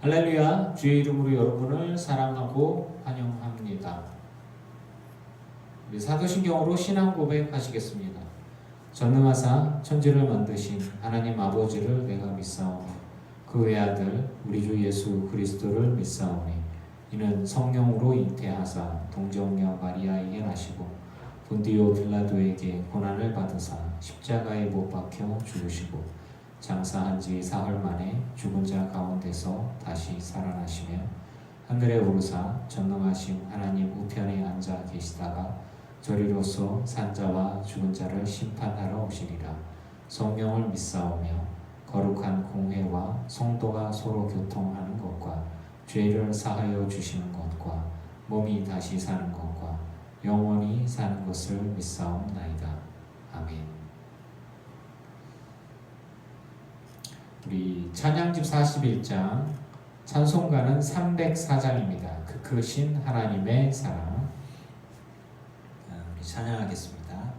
할렐루야, 주의 이름으로 여러분을 사랑하고 환영합니다. 우리 사도신경으로 신앙 고백하시겠습니다. 전능하사 천지를 만드신 하나님 아버지를 내가 믿사오니 그 외아들 우리 주 예수 그리스도를 믿사오니 이는 성령으로 잉태하사 동정녀 마리아에게 나시고 본디오 빌라도에게 고난을 받으사 십자가에 못 박혀 죽으시고 장사한 지 사흘 만에 죽은 자 가운데서 다시 살아나시며 하늘에 오르사 전능하신 하나님 우편에 앉아 계시다가 저리로서 산자와 죽은 자를 심판하러 오시리라. 성령을 믿사오며 거룩한 공회와 성도가 서로 교통하는 것과 죄를 사하여 주시는 것과 몸이 다시 사는 것과 영원히 사는 것을 믿사옵나이다. 아멘. 우리 찬양집 41장 찬송가는 304장입니다. 그 크신 하나님의 사랑. 우리 찬양하겠습니다.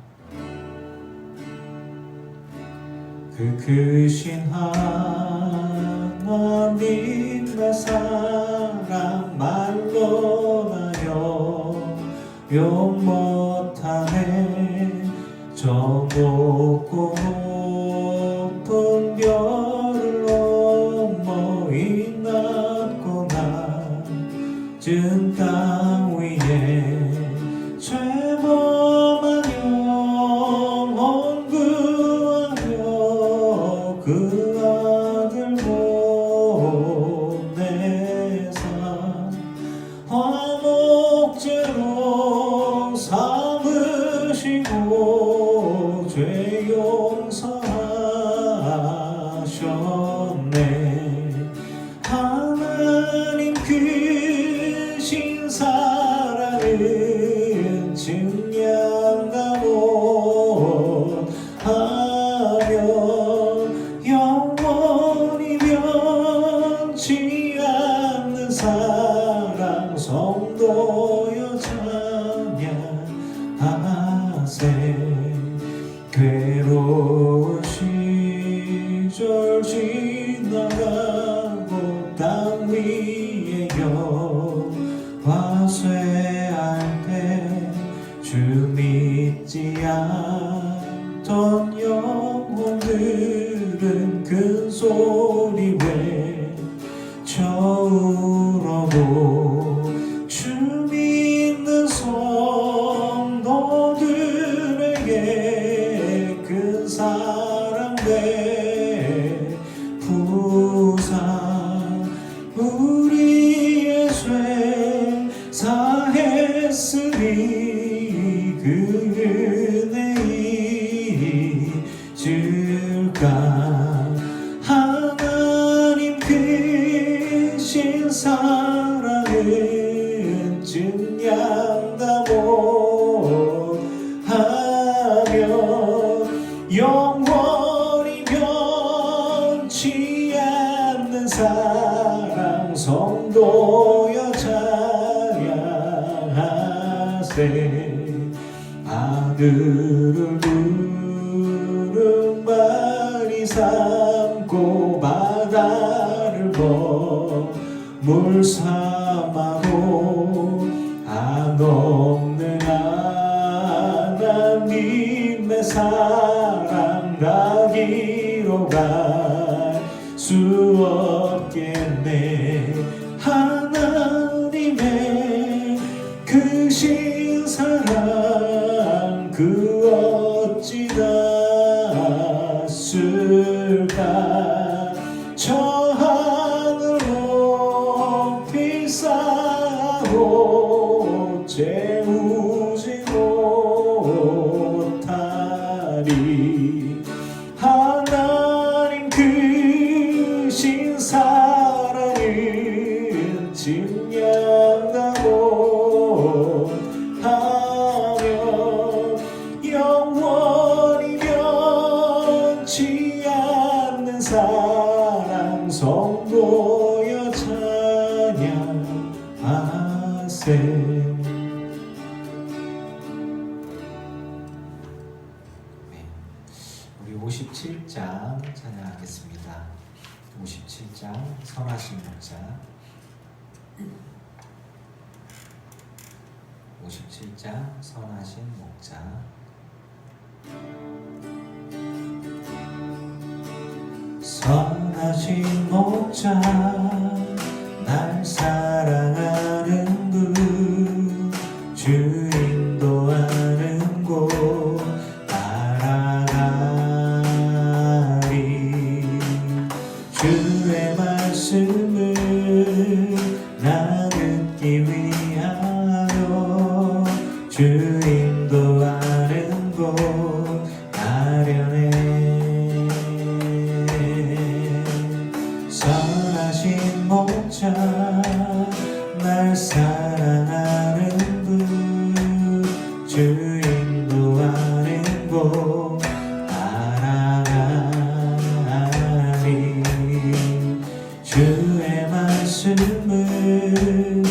그 크신 하나님의 사랑 말로 나여 용 못하네. 저 높고 높은 별을 넘어 이 낮고 낮은 땅 위에 죄범한 영혼 구하여 그 아들 보내사 화목제로 삼으시고 죄 용서하셨네. 하나님 크신 사랑은 증량다 못하며 영원히 변치 않는 사랑 성도여 찬양하세. 괴로운 시절 지나가고 땅 위에 여호와 쇠할 때 주 믿지 않던 영혼들은 큰 소리 외쳐 울어도 주 믿는 성도들에게 큰 사랑 베푸사 우리의 죄 사했으니 그 은혜 잊을까. 하나님 크신 사랑은 증량다 못하며 영원히 변치 않는 사랑 성도여 찬양하세. 아들을 두루마리 삼고 바다를 물 삼아도 한없는 하나님의 사랑 다 기록할 수 없겠네. 하나님의 크신 사랑 그 어찌 닿았을까. 저 하늘 높이 쌓고 채우지 못하리. 하나님 크신 사랑은 증량다 못하며 영원히 변치 않는 사랑 성도여 찬양하세. 우리 57장 찬양하겠습니다. 57장 선하신 목자 57장 선하신 목자 선하신 목자 날 사랑하는 분 주 인도하는 곳 따라가리 주의 말씀을 나 듣기 위하여 주 인도하는 곳 가려네 선하신 목자 날 사랑하는 분 주 인도하는 곳 따라가리 주의 말씀을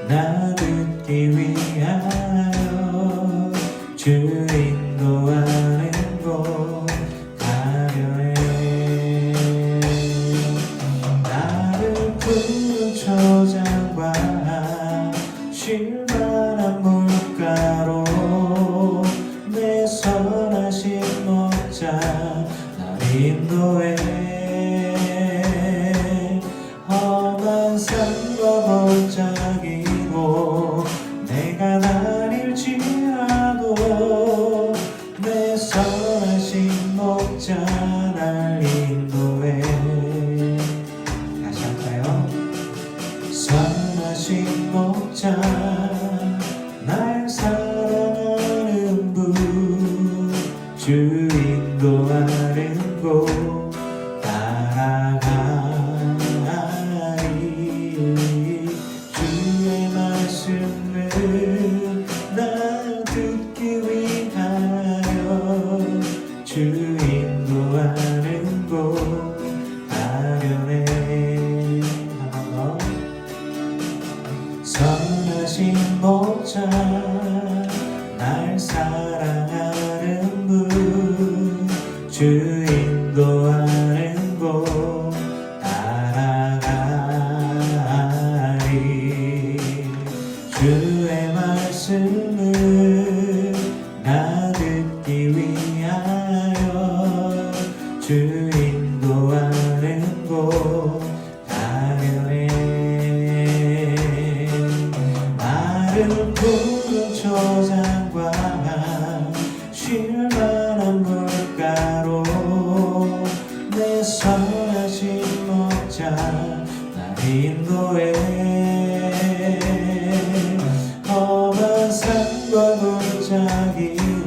나 듣기 위하여 주 인도하는 곳 가려해 나를 푸른 초장과 쉴만한 물가로 내 선하신 목자 날 인도해 험한 산과 골짜기로 내가 다닐지라도 내 선하신 목자 날 인도해 다시 할까요? 선하신 목자 날 사랑하는 분 주 인도하는 곳 따라가리 주의 말씀을 나 듣기 위하여 주 인도하는 곳 가려네 한 번 더 선하신 목자 날 사랑하는 분 주 인도하는 곳 따라가리 주의 말씀을 나 듣기 위하여 주 인도하는 곳 가려해 마른 푸른 초장과 쉴만한 물가로 내 선하신 목자 날 인도해 험한 산과 골짜기로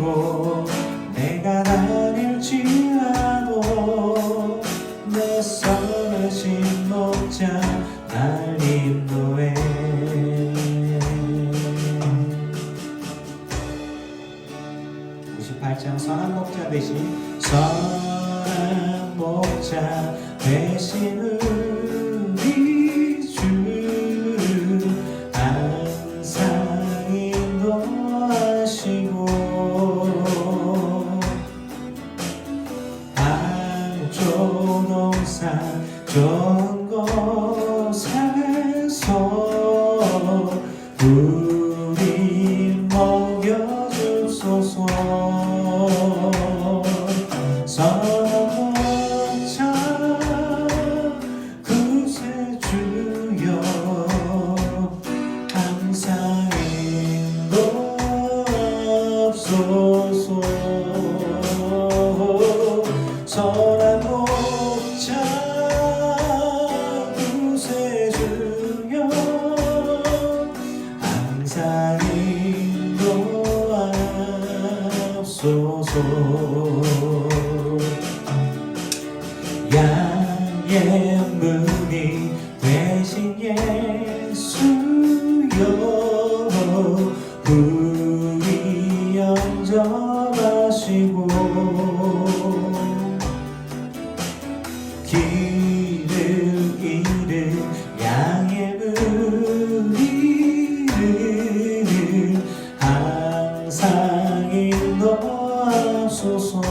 내가 다닐지라도 내 선하신 목자 날 인도해 98장 선한 목자 대신 선한 목자 대신 우리 주 항상 인도하시고 방조동산 좋은 곳에서 우리 먹여주소서 선한 목자 구세주여 항상 인도하옵소서 선한 목자 구세주여 항상 인도하옵소서 양의 문이 되신 예수여 우리 영접하시고 길을 잃은 양의 무리를 항상 인도하소서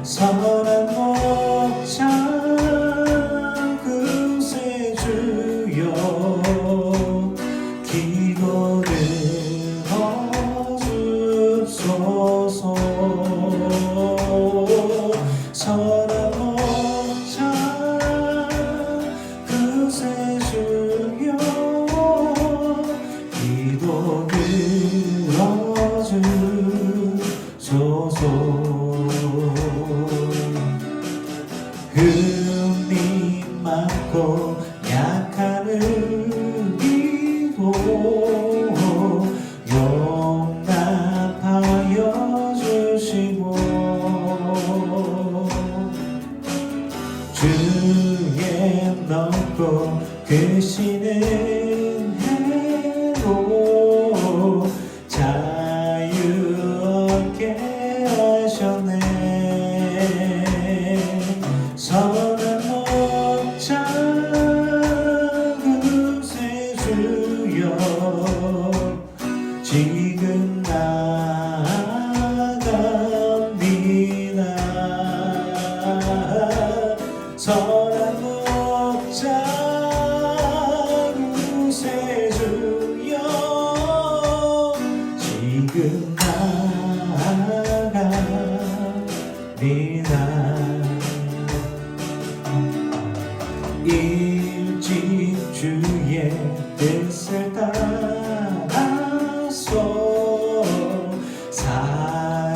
선한 목자 많고 약한 우리도 용납하여 주시고 주의 넓고 크시는 해로 자유 얻게 하셨네. 선한 목자 구세주여 지금 나아갑니다. 선한 목자 구세주여 지금 나아갑니다. 일찍 주의 뜻을 따라서 살아가게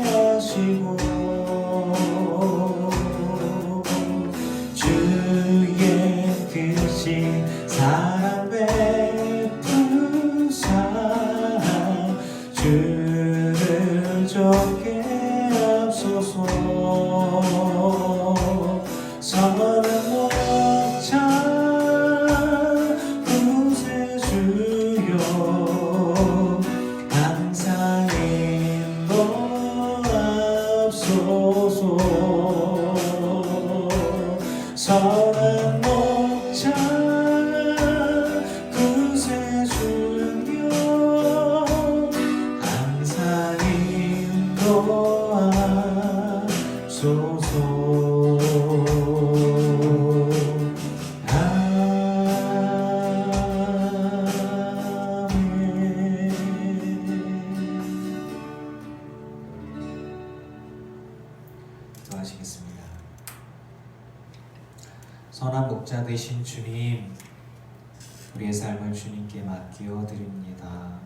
하시고 주의 크신 사랑 베푸사 주를 좁게 앞서서 선한 목자 구세주여 항상 인도하소서. 선한 목자 구세주여 항상 인도하소서. 기도하시겠습니다. 선한 목자 되신 주님, 우리의 삶을 주님께 맡겨 드립니다.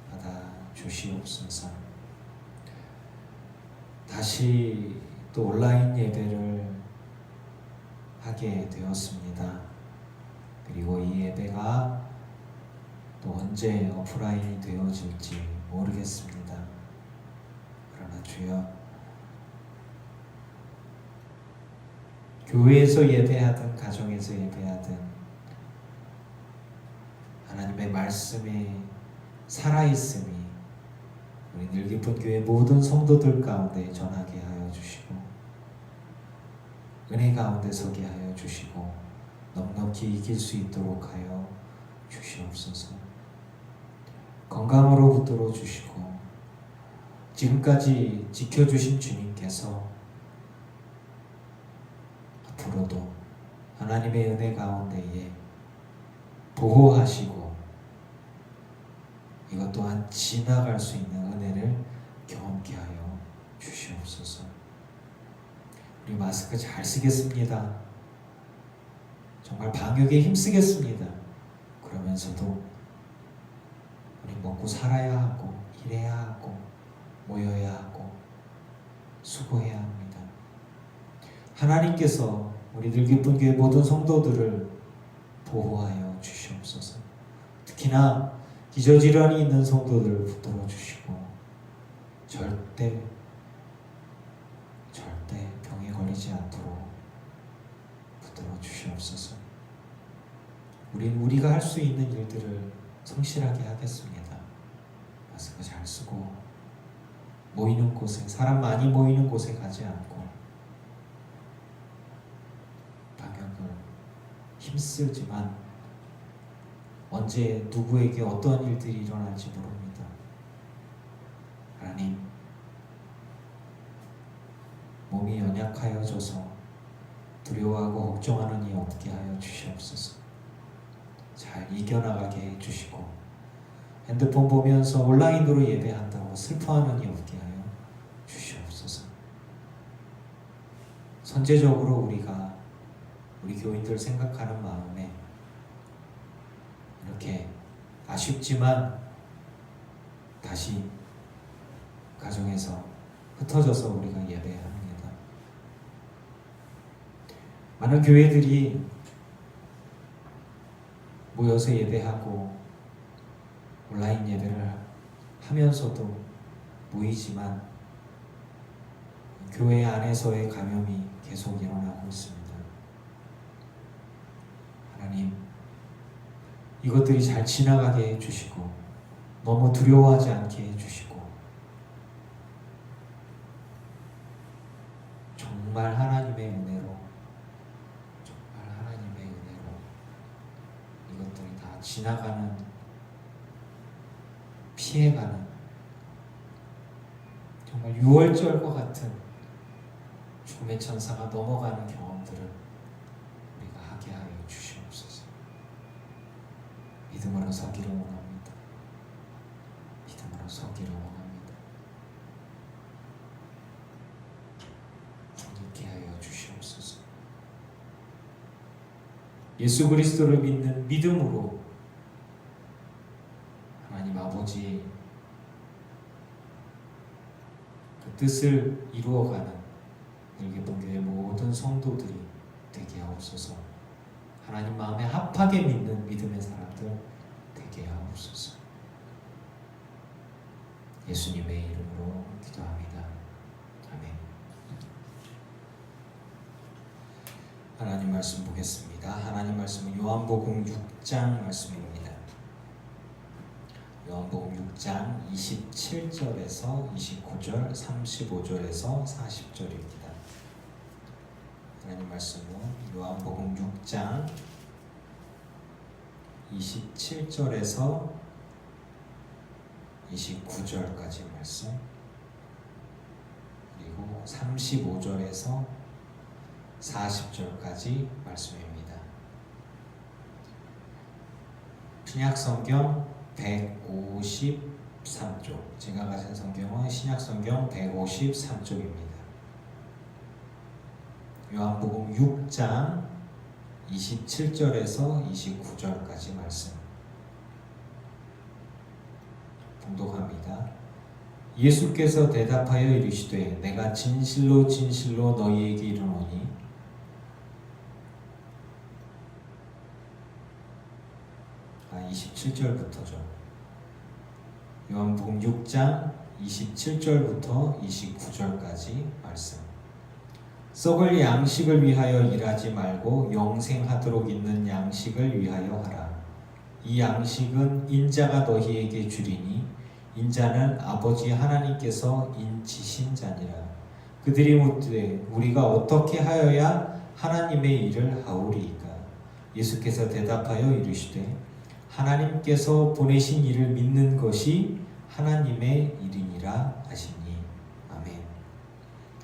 받아 주시옵소서. 다시 또 온라인 예배를 하게 되었습니다. 그리고 이 예배가 또 언제 오프라인이 되어질지 모르겠습니다. 그러나 주여, 교회에서 예배하든 가정에서 예배하든 하나님의 말씀이 살아있음이 우리 늘깊은 교회 모든 성도들 가운데 전하게 하여 주시고 은혜 가운데 서게 하여 주시고 넉넉히 이길 수 있도록 하여 주시옵소서. 건강으로 붙들어 주시고 지금까지 지켜주신 주님께서 앞으로도 하나님의 은혜 가운데에 보호하시고 이것 또한 지나갈 수 있는 은혜를 경험케 하여 주시옵소서. 우리 마스크 잘 쓰겠습니다. 정말 방역에 힘쓰겠습니다. 그러면서도 우리 먹고 살아야 하고 일해야 하고 모여야 하고 수고해야 합니다. 하나님께서 우리 늘깊은 교회 모든 성도들을 보호하여 주시옵소서. 특히나 기저질환이 있는 성도들을 붙들어 주시고 절대 병에 걸리지 않도록 붙들어 주시옵소서. 우리가 할 수 있는 일들을 성실하게 하겠습니다. 마스크 잘 쓰고 모이는 곳에, 사람 많이 모이는 곳에 가지 않고 방역을 힘쓰지만 언제 누구에게 어떤 일들이 일어날지 모릅니다. 하나님, 몸이 연약하여져서 두려워하고 걱정하는 이 없게 하여 주시옵소서. 잘 이겨나가게 해주시고 핸드폰 보면서 온라인으로 예배한다고 슬퍼하는 이 없게 하여 주시옵소서. 선제적으로 우리가 우리 교인들 생각하는 마음에 이렇게 아쉽지만 다시 가정에서 흩어져서 우리가 예배합니다. 많은 교회들이 모여서 예배하고 온라인 예배를 하면서도 모이지만 교회 안에서의 감염이 계속 일어나고 있습니다. 하나님, 이것들이 잘 지나가게 해주시고 너무 두려워하지 않게 해주시고 정말 하나님의 은혜로 이것들이 다 지나가는, 피해가는 정말 6월절과 같은 죽음의 천사가 넘어가는 경험들을 우리가 하게 하여 주시옵소서. 믿음으로 서기를 원합니다. 믿음으로 서기를 원합니다. 있게 하여 주시옵소서. 예수 그리스도를 믿는 믿음으로 하나님 아버지 그 뜻을 이루어가는 일개봉교회 모든 성도들이 되게 하옵소서. 하나님 마음에 합하게 믿는 믿음의 사람들 되게 하옵소서. 예수님의 이름으로 기도합니다. 아멘. 하나님 말씀 보겠습니다. 하나님 말씀은 요한복음 6장 말씀입니다. 요한복음 6장 27절에서 29절, 35절에서 40절입니다. 하나님 말씀은 요한복음 6장 27절에서 29절까지 말씀, 그리고 35절에서 40절까지 말씀입니다. 신약성경 153쪽, 제가 가진 성경은 신약성경 153쪽입니다. 요한복음 6장 27절에서 29절까지 말씀 봉독합니다. 예수께서 대답하여 이르시되 내가 진실로 진실로 너희에게 이르노니 27절부터죠. 요한복음 6장 27절부터 29절까지 말씀. 썩을 양식을 위하여 일하지 말고 영생하도록 있는 양식을 위하여 하라. 이 양식은 인자가 너희에게 주리니 인자는 아버지 하나님께서 인치신 자니라. 그들이 묻되 우리가 어떻게 하여야 하나님의 일을 하오리이까? 예수께서 대답하여 이르시되 하나님께서 보내신 이를 믿는 것이 하나님의 일이니라 하시니. 아멘.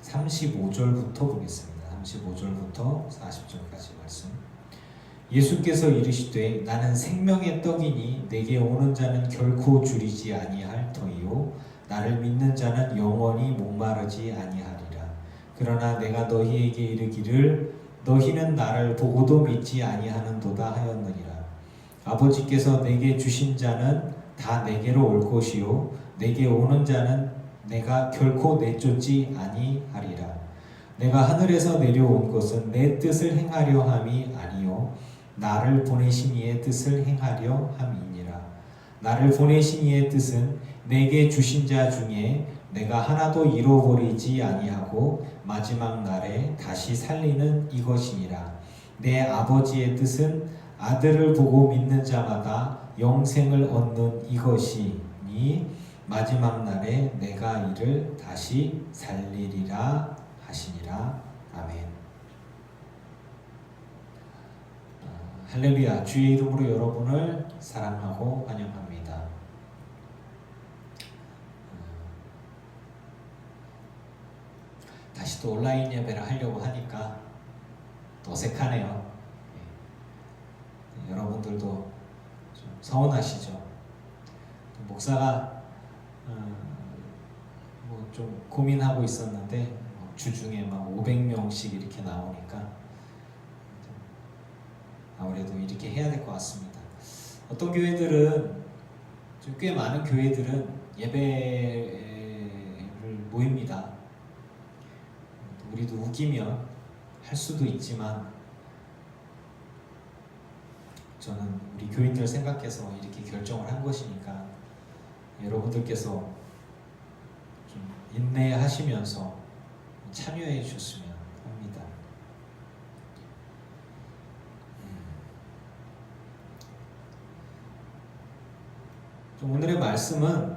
35절부터 보겠습니다. 35절부터 40절까지 말씀. 예수께서 이르시되 나는 생명의 떡이니 내게 오는 자는 결코 줄이지 아니할 터이요 나를 믿는 자는 영원히 목마르지 아니하리라. 그러나 내가 너희에게 이르기를 너희는 나를 보고도 믿지 아니하는도다 하였느니라. 아버지께서 내게 주신 자는 다 내게로 올 것이요 내게 오는 자는 내가 결코 내쫓지 아니하리라. 내가 하늘에서 내려온 것은 내 뜻을 행하려 함이 아니요 나를 보내신 이의 뜻을 행하려 함이니라. 나를 보내신 이의 뜻은 내게 주신 자 중에 내가 하나도 잃어버리지 아니하고 마지막 날에 다시 살리는 이것이니라. 내 아버지의 뜻은 아들을 보고 믿는 자마다 영생을 얻는 이것이니 마지막 날에 내가 이를 다시 살리리라 하시니라. 아멘. 할렐루야. 주의 이름으로 여러분을 사랑하고 환영합니다. 다시 또 온라인 예배를 하려고 하니까 또 어색하네요. 여러분들도 좀 서운하시죠? 목사가 뭐 좀 고민하고 있었는데 주중에 막 500명씩 이렇게 나오니까 아무래도 이렇게 해야 될 것 같습니다. 어떤 교회들은, 꽤 많은 교회들은 예배를 모입니다. 우리도 우기면 할 수도 있지만 저는 우리 교인들 생각해서 이렇게 결정을 한 것이니까 여러분들께서 좀 인내하시면서 참여해 주셨으면 합니다. 오늘의 말씀은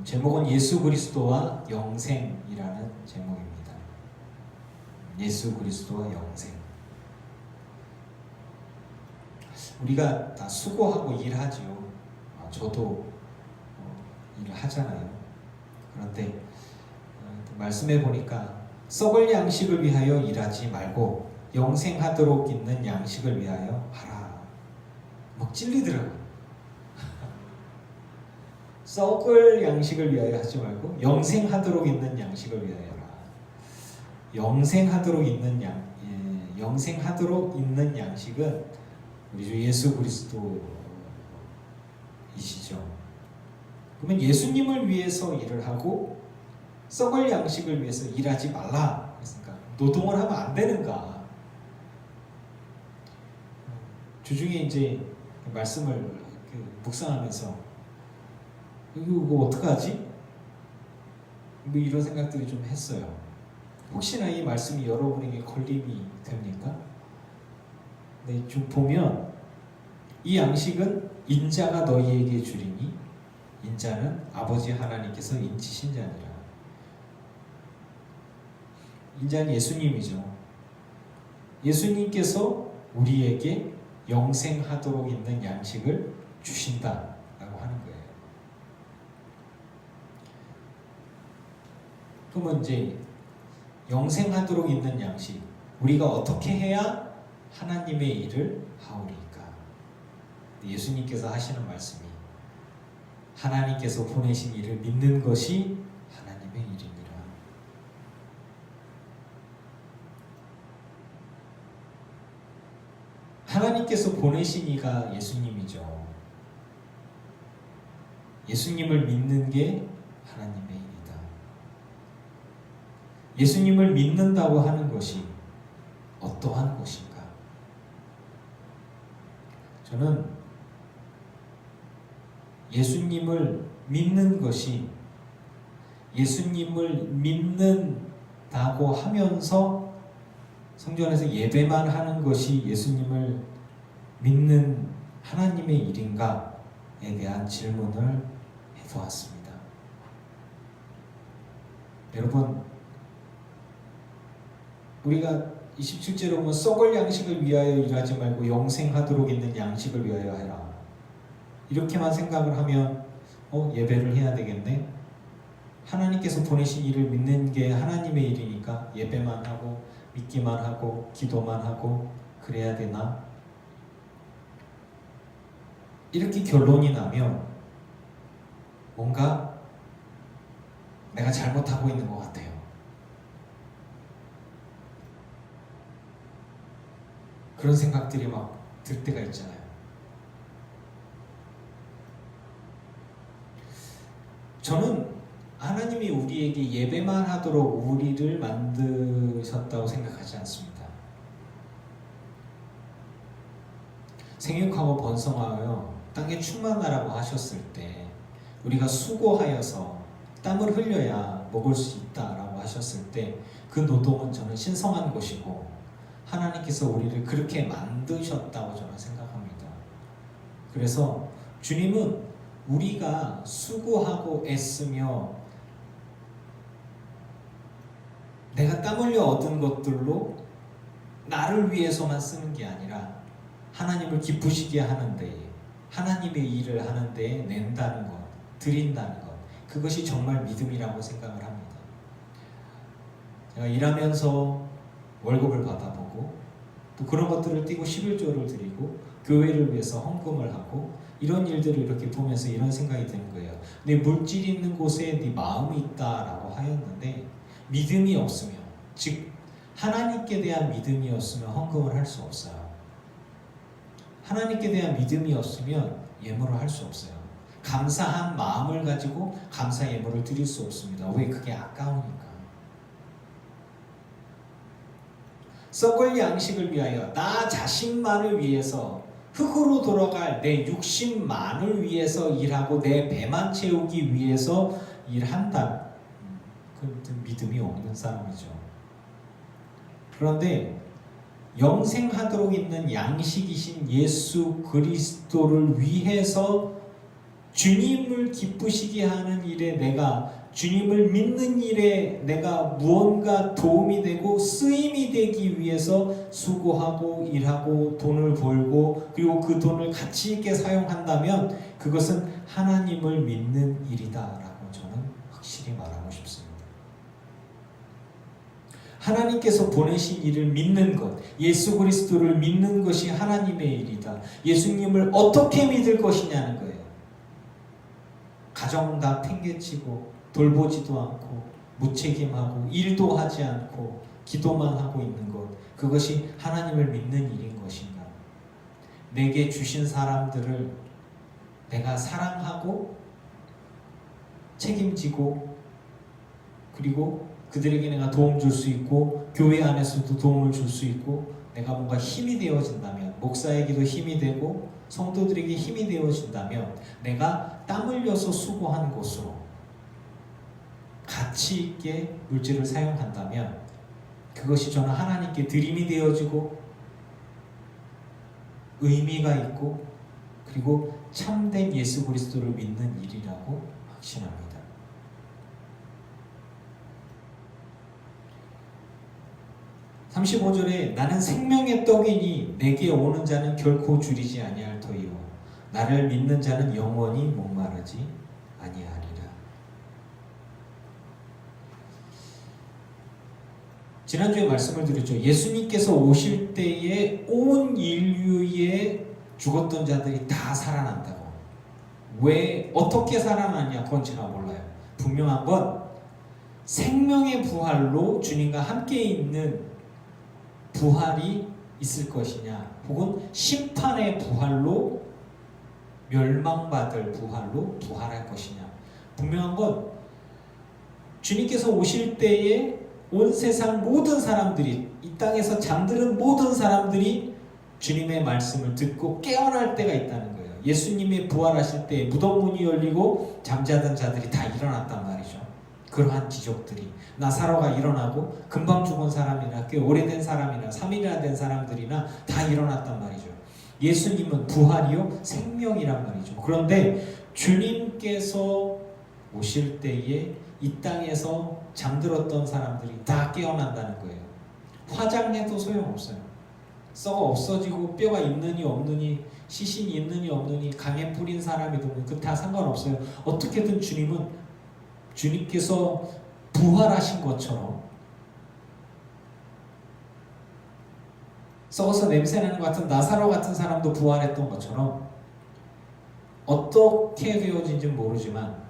제목은 예수 그리스도와 영생이라는 제목입니다. 예수 그리스도와 영생. 우리가 다 수고하고 일하죠. 저도 일을 하잖아요. 그런데 말씀해 보니까 썩을 양식을 위하여 일하지 말고 영생하도록 있는 양식을 위하여 하라. 막 찔리더라고요. 썩을 양식을 위하여 하지 말고 영생하도록 있는 양식을 위하여 하라. 영생하도록 있는 영생하도록 있는 양식은 우리 주 예수 그리스도이시죠. 그러면 예수님을 위해서 일을 하고 썩을 양식을 위해서 일하지 말라 했으니까 노동을 하면 안 되는가? 주중에 이제 말씀을 묵상하면서 이거 어떡하지? 뭐 이런 생각들이 좀 했어요. 혹시나 이 말씀이 여러분에게 걸림이 됩니까? 네, 좀 보면 이 양식은 인자가 너희에게 주리니 인자는 아버지 하나님께서 인치신 자니라. 인자는 예수님이죠. 예수님께서 우리에게 영생하도록 있는 양식을 주신다라고 하는 거예요. 그러면 이제 영생하도록 있는 양식, 우리가 어떻게 해야 하나님의 일을 하오리까? 예수님께서 하시는 말씀이 하나님께서 보내신 일을 믿는 것이 하나님의 일이니라. 하나님께서 보내신 이가 예수님이죠. 예수님을 믿는 게 하나님의 일이다. 예수님을 믿는다고 하는 것이 어떠한 것인가? 저는 예수님을 믿는 것이 예수님을 믿는다고 하면서 성전에서 예배만 하는 것이 예수님을 믿는 하나님의 일인가에 대한 질문을 해보았습니다. 여러분, 우리가 27절에 보면 썩을 양식을 위하여 일하지 말고 영생하도록 있는 양식을 위하여 해라. 이렇게만 생각을 하면 예배를 해야 되겠네. 하나님께서 보내신 일을 믿는 게 하나님의 일이니까 예배만 하고 믿기만 하고 기도만 하고 그래야 되나? 이렇게 결론이 나면 뭔가 내가 잘못하고 있는 것 같아요. 그런 생각들이 막 들 때가 있잖아요. 저는 하나님이 우리에게 예배만 하도록 우리를 만드셨다고 생각하지 않습니다. 생육하고 번성하여 땅에 충만하라고 하셨을 때 우리가 수고하여서 땀을 흘려야 먹을 수 있다라고 하셨을 때 그 노동은 저는 신성한 것이고 하나님께서 우리를 그렇게 만드셨다고 저는 생각합니다. 그래서 주님은 우리가 수고하고 애쓰며 내가 땀 흘려 얻은 것들로 나를 위해서만 쓰는 게 아니라 하나님을 기쁘시게 하는 데에 하나님의 일을 하는 데에 낸다는 것, 드린다는 것, 그것이 정말 믿음이라고 생각을 합니다. 제가 일하면서 월급을 받아보고 또 그런 것들을 띄고 11조를 드리고 교회를 위해서 헌금을 하고 이런 일들을 이렇게 보면서 이런 생각이 드는 거예요. 내 물질이 있는 곳에 네 마음이 있다라고 하였는데 믿음이 없으면, 즉 하나님께 대한 믿음이 없으면 헌금을 할 수 없어요. 하나님께 대한 믿음이 없으면 예물을 할 수 없어요. 감사한 마음을 가지고 감사 예물을 드릴 수 없습니다. 왜? 그게 아까우니까. 썩을 양식을 위하여 나 자신만을 위해서 흙으로 돌아갈 내 육신만을 위해서 일하고 내 배만 채우기 위해서 일한다. 그 믿음이 없는 사람이죠. 그런데 영생하도록 있는 양식이신 예수 그리스도를 위해서 주님을 기쁘시게 하는 일에 내가 주님을 믿는 일에 내가 무언가 도움이 되고 쓰임이 되기 위해서 수고하고 일하고 돈을 벌고 그리고 그 돈을 가치 있게 사용한다면 그것은 하나님을 믿는 일이다라고 저는 확실히 말하고 싶습니다. 하나님께서 보내신 일을 믿는 것, 예수 그리스도를 믿는 것이 하나님의 일이다. 예수님을 어떻게 믿을 것이냐는 거예요. 가정 다 팽개치고 돌보지도 않고 무책임하고 일도 하지 않고 기도만 하고 있는 것, 그것이 하나님을 믿는 일인 것인가? 내게 주신 사람들을 내가 사랑하고 책임지고 그리고 그들에게 내가 도움 줄 수 있고 교회 안에서도 도움을 줄 수 있고 내가 뭔가 힘이 되어진다면, 목사에게도 힘이 되고 성도들에게 힘이 되어진다면 내가 땀 흘려서 수고한 곳으로 가치 있게 물질을 사용한다면 그것이 저는 하나님께 드림이 되어지고 의미가 있고 그리고 참된 예수 그리스도를 믿는 일이라고 확신합니다. 35절에 나는 생명의 떡이니 내게 오는 자는 결코 줄이지 아니할 터이요 나를 믿는 자는 영원히 목마르지 아니하리라. 지난주에 말씀을 드렸죠. 예수님께서 오실 때에 온 인류에 죽었던 자들이 다 살아난다고. 왜 어떻게 살아났냐 그건 제가 몰라요. 분명한 건 생명의 부활로 주님과 함께 있는 부활이 있을 것이냐 혹은 심판의 부활로 멸망받을 부활로 부활할 것이냐. 분명한 건 주님께서 오실 때에 온 세상 모든 사람들이, 이 땅에서 잠드는 모든 사람들이 주님의 말씀을 듣고 깨어날 때가 있다는 거예요. 예수님이 부활하실 때 무덤 문이 열리고 잠자던 자들이 다 일어났단 말이죠. 그러한 기적들이 나사로가 일어나고 금방 죽은 사람이나 꽤 오래된 사람이나 3일이나 된 사람들이나 다 일어났단 말이죠. 예수님은 부활이요 생명이란 말이죠. 그런데 주님께서 오실 때에 이 땅에서 잠들었던 사람들이 다 깨어난다는 거예요. 화장해도 소용없어요. 썩어 없어지고 뼈가 있느니 없느니 시신이 있느니 없느니 강에 뿌린 사람이든 그 다 상관없어요. 어떻게든 주님께서 부활하신 것처럼 썩어서 냄새나는 것 같은 나사로 같은 사람도 부활했던 것처럼 어떻게 되어진지 모르지만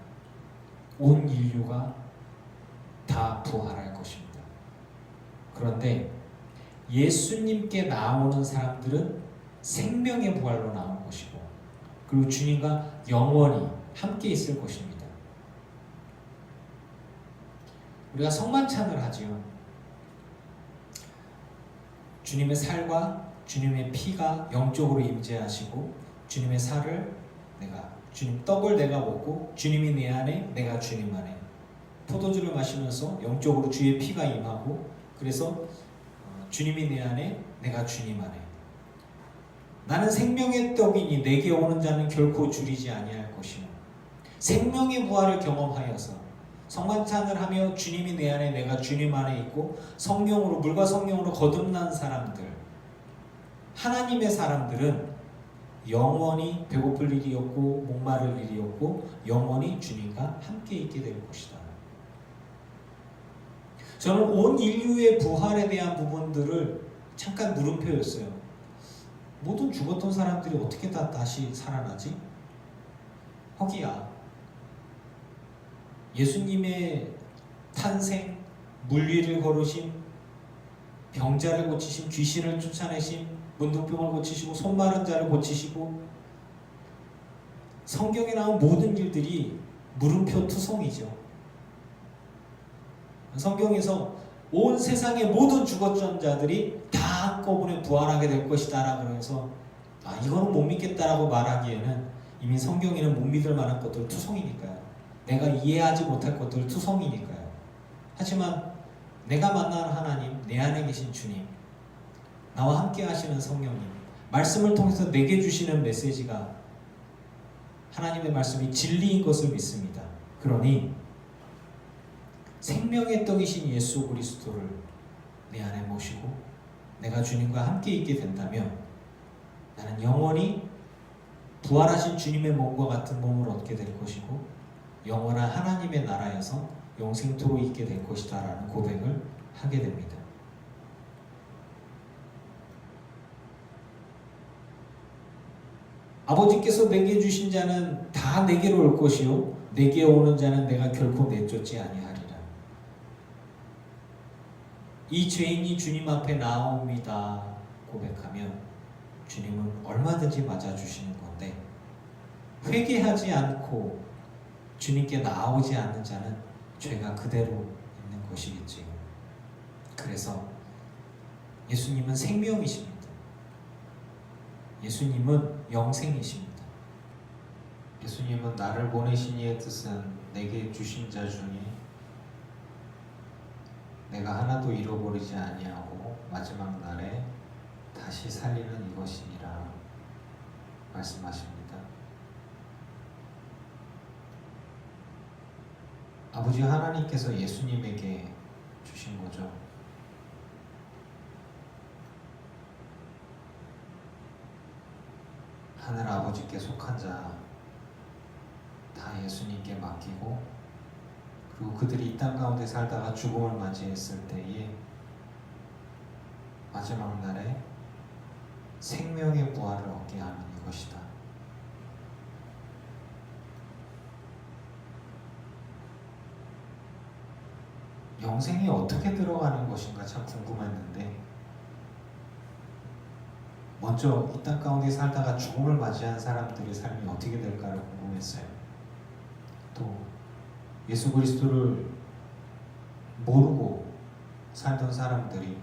온 인류가 다 부활할 것입니다. 그런데 예수님께 나오는 사람들은 생명의 부활로 나올 것이고 그리고 주님과 영원히 함께 있을 것입니다. 우리가 성만찬을 하지요. 주님의 살과 주님의 피가 영적으로 임재하시고 주님의 살을 주님 떡을 내가 먹고 주님이 내 안에 내가 주님 안에 포도주를 마시면서 영적으로 주의 피가 임하고 그래서 주님이 내 안에 내가 주님 안에 나는 생명의 떡이니 내게 오는 자는 결코 줄이지 아니할 것이요 생명의 부활을 경험하여서 성만찬을 하며 주님이 내 안에 내가 주님 안에 있고 성령으로 물과 성령으로 거듭난 사람들 하나님의 사람들은 영원히 배고플 일이 없고 목마를 일이 없고 영원히 주님과 함께 있게 될 것이다. 저는 온 인류의 부활에 대한 부분들을 잠깐 물음표였어요. 모든 죽었던 사람들이 어떻게 다 다시 살아나지? 허기야. 예수님의 탄생, 물위를 걸으심, 병자를 고치심, 귀신을 쫓아내심, 문둥병을 고치시고 손 마른 자를 고치시고 성경에 나온 모든 일들이 물음표 투성이죠. 성경에서 온 세상의 모든 죽었던 자들이 다 한꺼번에 부활하게 될 것이다 라고 해서 이거는 못 믿겠다라고 말하기에는 이미 성경에는 못 믿을 만한 것들 투성이니까요. 내가 이해하지 못할 것들 투성이니까요. 하지만 내가 만나는 하나님, 내 안에 계신 주님, 나와 함께 하시는 성령님, 말씀을 통해서 내게 주시는 메시지가 하나님의 말씀이 진리인 것을 믿습니다. 그러니 생명의 떡이신 예수 그리스도를 내 안에 모시고 내가 주님과 함께 있게 된다면 나는 영원히 부활하신 주님의 몸과 같은 몸을 얻게 될 것이고 영원한 하나님의 나라에서 영생토록 있게 될 것이다 라는 고백을 하게 됩니다. 아버지께서 내게 주신 자는 다 내게로 올 것이요 내게 오는 자는 내가 결코 내쫓지 아니하리라. 이 죄인이 주님 앞에 나옵니다 고백하면 주님은 얼마든지 맞아주시는 건데 회개하지 않고 주님께 나오지 않는 자는 죄가 그대로 있는 것이겠지요. 그래서 예수님은 생명이십니다. 예수님은 영생이십니다. 예수님은 나를 보내신 이의 뜻은 내게 주신 자 중에 내가 하나도 잃어버리지 아니하고 마지막 날에 다시 살리는 이것이니라 말씀하십니다. 아버지 하나님께서 예수님에게 주신 거죠. 하늘 아버지께 속한 자 다 예수님께 맡기고 그리고 그들이 이 땅 가운데 살다가 죽음을 맞이했을 때에 마지막 날에 생명의 부활을 얻게 하는 이것이다. 영생이 어떻게 들어가는 것인가 참 궁금했는데 먼저 이 땅 가운데 살다가 죽음을 맞이한 사람들의 삶이 어떻게 될까를 궁금했어요. 또 예수 그리스도를 모르고 살던 사람들이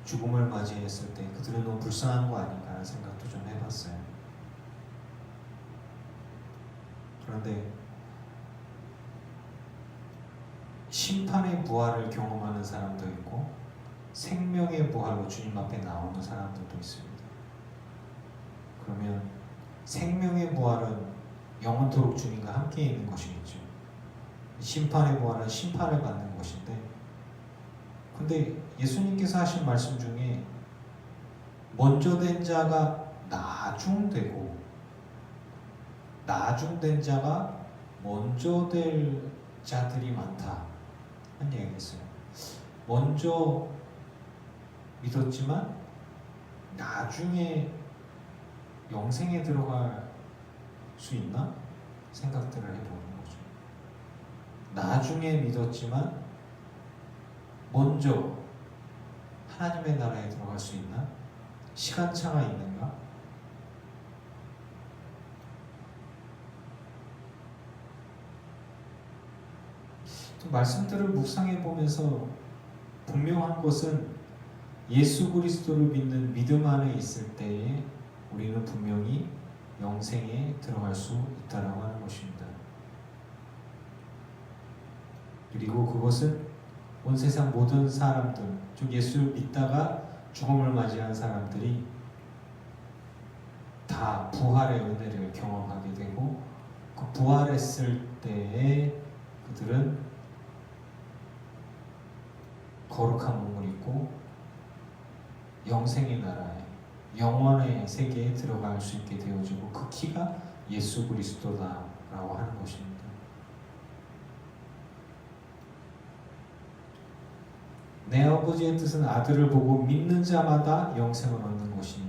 죽음을 맞이했을 때 그들은 너무 불쌍한 거 아닌가 하는 생각도 좀 해봤어요. 그런데 심판의 부활을 경험하는 사람도 있고 생명의 부활로 주님 앞에 나오는 사람들도 있습니다. 그러면 생명의 부활은 영원토록 주님과 함께 있는 것이겠죠. 심판의 부활은 심판을 받는 것인데 근데 예수님께서 하신 말씀 중에 먼저 된 자가 나중되고 나중된 자가 먼저 될 자들이 많다 한 얘기가 있어요. 먼저 믿었지만 나중에 영생에 들어갈 수 있나? 생각들을 해보는 거죠. 나중에 믿었지만 먼저 하나님의 나라에 들어갈 수 있나? 시간차가 있는가? 또 말씀들을 묵상해 보면서 분명한 것은 예수 그리스도를 믿는 믿음 안에 있을 때에 우리는 분명히 영생에 들어갈 수 있다라고 하는 것입니다. 그리고 그것은 온 세상 모든 사람들, 즉 예수를 믿다가 죽음을 맞이한 사람들이 다 부활의 은혜를 경험하게 되고 그 부활했을 때에 그들은 거룩한 몸을 입고 영생의 나라에 영원의 세계에 들어갈 수 있게 되어지고 그 키가 예수 그리스도다라고 하는 것입니다. 내 아버지의 뜻은 아들을 보고 믿는 자마다 영생을 얻는 것이니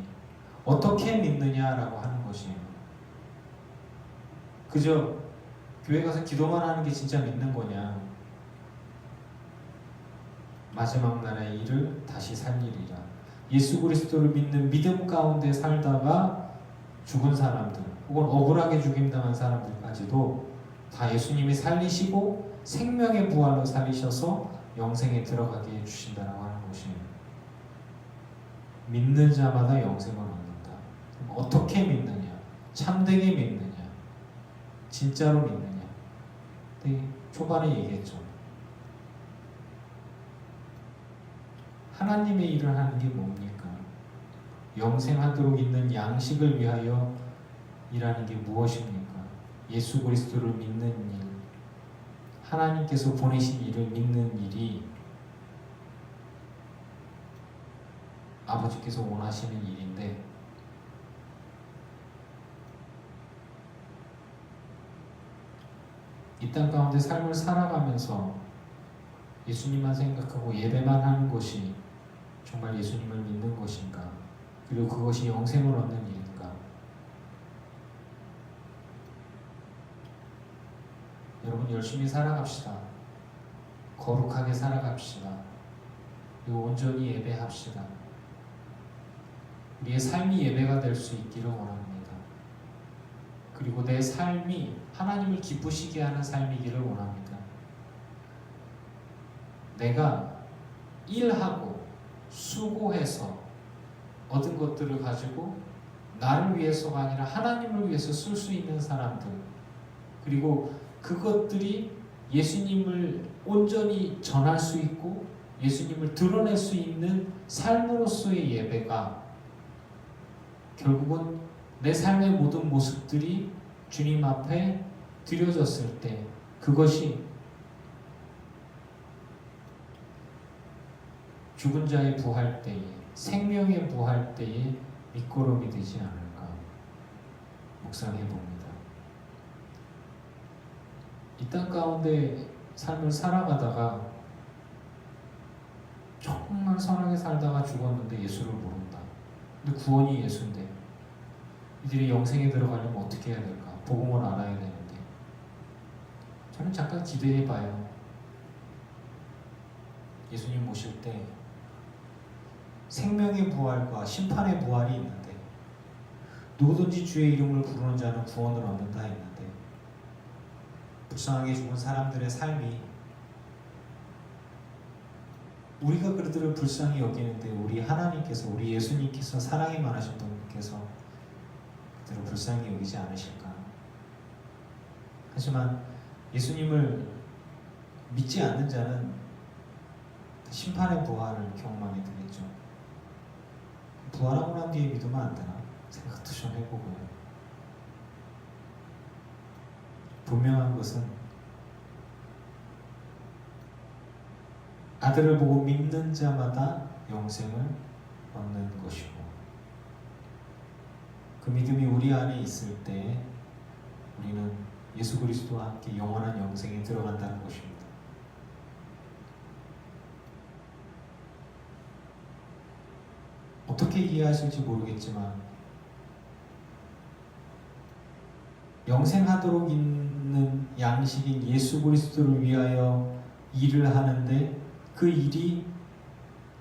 어떻게 믿느냐라고 하는 것이에요. 그저 교회 가서 기도만 하는 게 진짜 믿는 거냐? 마지막 날의 일을 다시 살리리라. 예수 그리스도를 믿는 믿음 가운데 살다가 죽은 사람들 혹은 억울하게 죽임당한 사람들까지도 다 예수님이 살리시고 생명의 부활로 살리셔서 영생에 들어가게 해주신다라고 하는 것이에요. 믿는 자마다 영생을 얻는다. 그럼 어떻게 믿느냐? 참되게 믿느냐? 진짜로 믿느냐? 근데 초반에 얘기했죠. 하나님의 일을 하는 게 뭡니까? 영생하도록 있는 양식을 위하여 일하는 게 무엇입니까? 예수 그리스도를 믿는 일, 하나님께서 보내신 일을 믿는 일이 아버지께서 원하시는 일인데, 이 땅 가운데 삶을 살아가면서 예수님만 생각하고 예배만 하는 것이 정말 예수님을 믿는 것인가? 그리고 그것이 영생을 얻는 일인가? 여러분, 열심히 살아갑시다. 거룩하게 살아갑시다. 그리고 온전히 예배합시다. 우리의 삶이 예배가 될 수 있기를 원합니다. 그리고 내 삶이 하나님을 기쁘시게 하는 삶이기를 원합니다. 내가 일하고 수고해서 얻은 것들을 가지고 나를 위해서가 아니라 하나님을 위해서 쓸 수 있는 사람들, 그리고 그것들이 예수님을 온전히 전할 수 있고 예수님을 드러낼 수 있는 삶으로서의 예배가 결국은 내 삶의 모든 모습들이 주님 앞에 드려졌을 때 그것이 죽은 자의 부활 때에, 생명의 부활 때에 밑거름이 되지 않을까 묵상해 봅니다. 이 땅 가운데 삶을 살아가다가 정말 선하게 살다가 죽었는데 예수를 모른다. 근데 구원이 예수인데 이들이 영생에 들어가려면 어떻게 해야 될까? 복음을 알아야 되는데 저는 잠깐 기대해 봐요. 예수님 모실 때 생명의 부활과 심판의 부활이 있는데 누구든지 주의 이름을 부르는 자는 구원을 얻는다 했는데 불쌍하게 죽은 사람들의 삶이 우리가 그들을 불쌍히 여기는데 우리 하나님께서, 우리 예수님께서, 사랑이 많으신 분께서 그들을 불쌍히 여기지 않으실까? 하지만 예수님을 믿지 않는 자는 심판의 부활을 경험하게 되겠죠. 부활하고 난 뒤에 믿으면 안 되나? 생각도 좀 해보고요. 분명한 것은 아들을 보고 믿는 자마다 영생을 얻는 것이고 그 믿음이 우리 안에 있을 때 우리는 예수 그리스도와 함께 영원한 영생에 들어간다는 것입니다. 어떻게 이해하실지 모르겠지만 영생하도록 있는 양식인 예수 그리스도를 위하여 일을 하는데 그 일이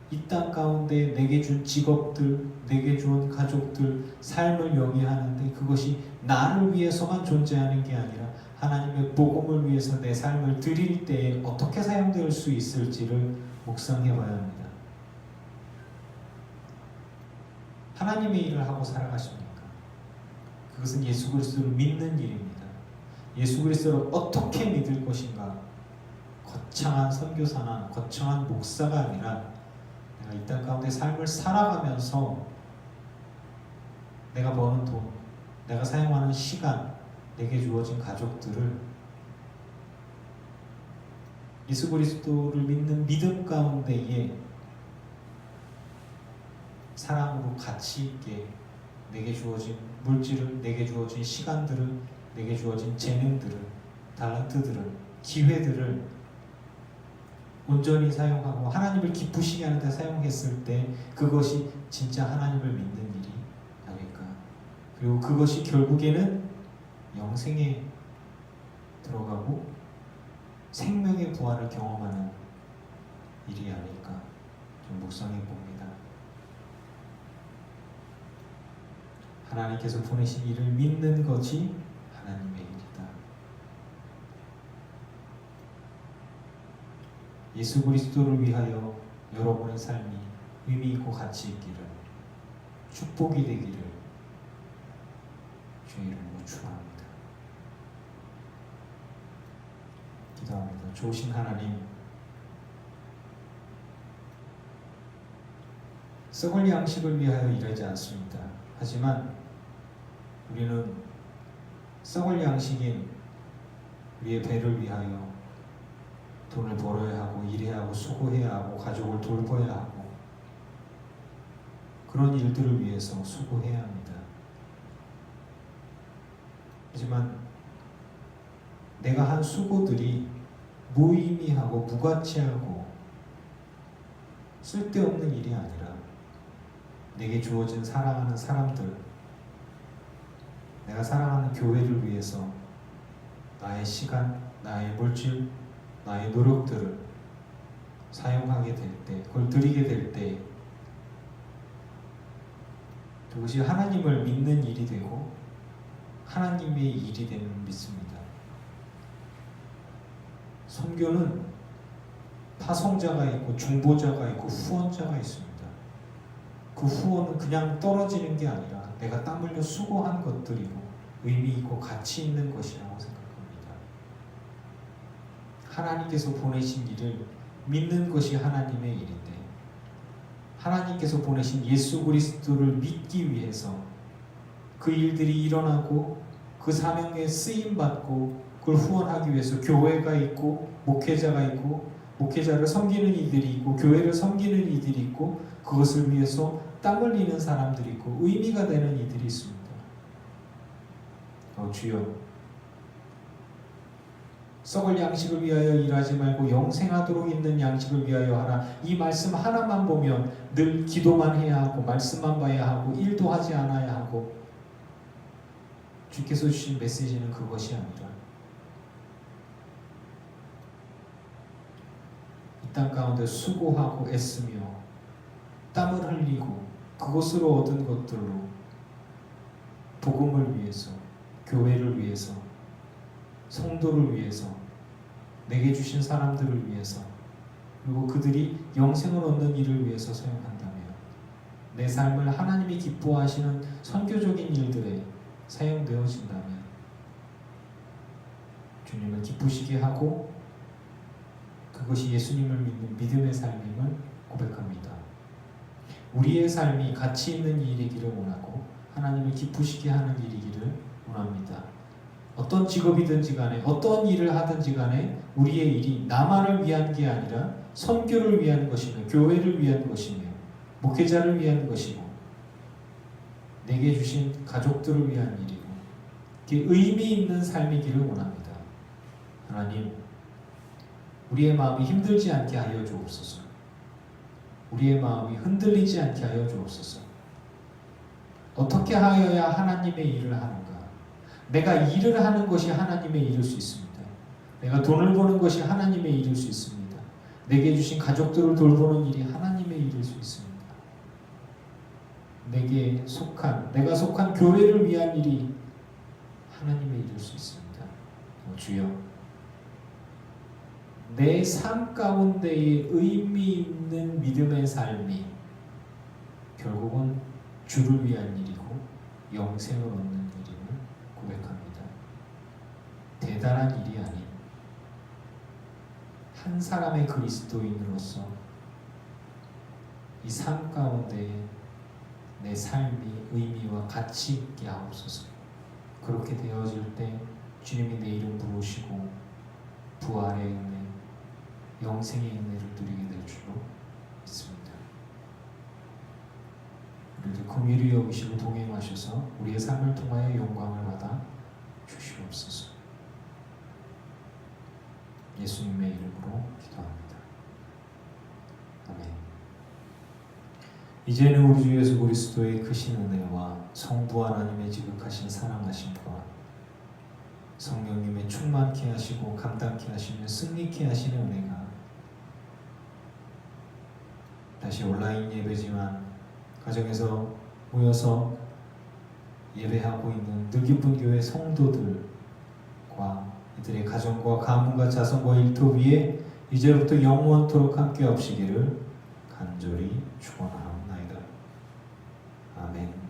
이 땅 가운데 내게 준 직업들, 내게 준 가족들, 삶을 영위하는데 그것이 나를 위해서만 존재하는 게 아니라 하나님의 복음을 위해서 내 삶을 드릴 때에 어떻게 사용될 수 있을지를 묵상해 봐야 합니다. 하나님의 일을 하고 살아가십니까? 그것은 예수 그리스도를 믿는 일입니다. 예수 그리스도를 어떻게 믿을 것인가? 거창한 선교사나 거창한 목사가 아니라 내가 이 땅 가운데 삶을 살아가면서 내가 버는 돈, 내가 사용하는 시간, 내게 주어진 가족들을 예수 그리스도를 믿는 믿음 가운데에 사랑으로 가치 있게 내게 주어진 물질을, 내게 주어진 시간들을, 내게 주어진 재능들을, 달란트들을, 기회들을 온전히 사용하고 하나님을 기쁘시게 하는 데 사용했을 때 그것이 진짜 하나님을 믿는 일이 아닐까. 그리고 그것이 결국에는 영생에 들어가고 생명의 부활을 경험하는 일이 아닐까 좀 묵상해 봅니다. 하나님께서 보내신 일을 믿는 것이 하나님의 일이다. 예수 그리스도를 위하여 여러분의 삶이 의미 있고 가치 있기를, 축복이 되기를 주의 이름으로 축원합니다. 기도합니다. 좋으신 하나님, 썩을 양식을 위하여 일하지 않습니다. 하지만 우리는 썩을 양식인 우리의 배를 위하여 돈을 벌어야 하고 일해야 하고 수고해야 하고 가족을 돌봐야 하고 그런 일들을 위해서 수고해야 합니다. 하지만 내가 한 수고들이 무의미하고 무가치하고 쓸데없는 일이 아니라 내게 주어진 사랑하는 사람들, 내가 사랑하는 교회를 위해서 나의 시간, 나의 물질, 나의 노력들을 사용하게 될 때, 그걸 드리게 될 때 그것이 하나님을 믿는 일이 되고 하나님의 일이 되는 믿습니다. 선교는 파송자가 있고 중보자가 있고 후원자가 있습니다. 그 후원은 그냥 떨어지는 게 아니라 내가 땀 흘려 수고한 것들이고 의미 있고 가치 있는 것이라고 생각합니다. 하나님께서 보내신 일을 믿는 것이 하나님의 일인데 하나님께서 보내신 예수 그리스도를 믿기 위해서 그 일들이 일어나고 그 사명에 쓰임받고 그걸 후원하기 위해서 교회가 있고 목회자가 있고 목회자를 섬기는 이들이 있고 교회를 섬기는 이들이 있고 그것을 위해서 땀 흘리는 사람들이 있고 의미가 되는 이들이 있습니다. 주여, 썩을 양식을 위하여 일하지 말고 영생하도록 있는 양식을 위하여 하라. 이 말씀 하나만 보면 늘 기도만 해야 하고 말씀만 봐야 하고 일도 하지 않아야 하고 주께서 주신 메시지는 그것이 아니라 이 땅 가운데 수고하고 애쓰며 땀을 흘리고 그것으로 얻은 것들로 복음을 위해서, 교회를 위해서, 성도를 위해서, 내게 주신 사람들을 위해서, 그리고 그들이 영생을 얻는 일을 위해서 사용한다면 내 삶을 하나님이 기뻐하시는 선교적인 일들에 사용되어진다면 주님을 기쁘시게 하고 그것이 예수님을 믿는 믿음의 삶임을 고백합니다. 우리의 삶이 가치 있는 일이기를 원하고 하나님을 기쁘시게 하는 일이기를 원합니다. 어떤 직업이든지 간에 어떤 일을 하든지 간에 우리의 일이 나만을 위한 게 아니라 선교를 위한 것이며 교회를 위한 것이며 목회자를 위한 것이고 내게 주신 가족들을 위한 일이고 그게 의미 있는 삶이기를 원합니다. 하나님, 우리의 마음이 힘들지 않게 하여 주옵소서. 우리의 마음이 흔들리지 않게 하여 주옵소서. 어떻게 하여야 하나님의 일을 하는가? 내가 일을 하는 것이 하나님의 일일 수 있습니다. 내가 돈을 버는 것이 하나님의 일일 수 있습니다. 내게 주신 가족들을 돌보는 일이 하나님의 일일 수 있습니다. 내가 속한 교회를 위한 일이 하나님의 일일 수 있습니다. 주여, 내 삶 가운데의 의미 있는 믿음의 삶이 결국은 주를 위한 일이고 영생을 얻는 일임을 고백합니다. 대단한 일이 아닌 한 사람의 그리스도인으로서 이 삶 가운데 내 삶이 의미와 가치 있게 하옵소서. 그렇게 되어질 때 주님이 내 이름 부르시고 부활의 은혜, 영생의 은혜를 누리게 될 줄로 믿습니다. 우리들 긍휼히 여기시고 동행하셔서 우리의 삶을 통하여 영광을 받아 주시옵소서. 예수님의 이름으로 기도합니다. 아멘. 이제는 우리 주 예수 그리스도의 크신 은혜와 성부 하나님의 지극하신 사랑하심과 성령님의 충만케 하시고 감당케 하시며 승리케 하시는 은혜가 다시 온라인 예배지만 가정에서 모여서 예배하고 있는 늘기쁜 교회 성도들과 이들의 가정과 가문과 자손과 일터 위에 이제부터 영원토록 함께 하시기를 간절히 축원하옵나이다. 아멘.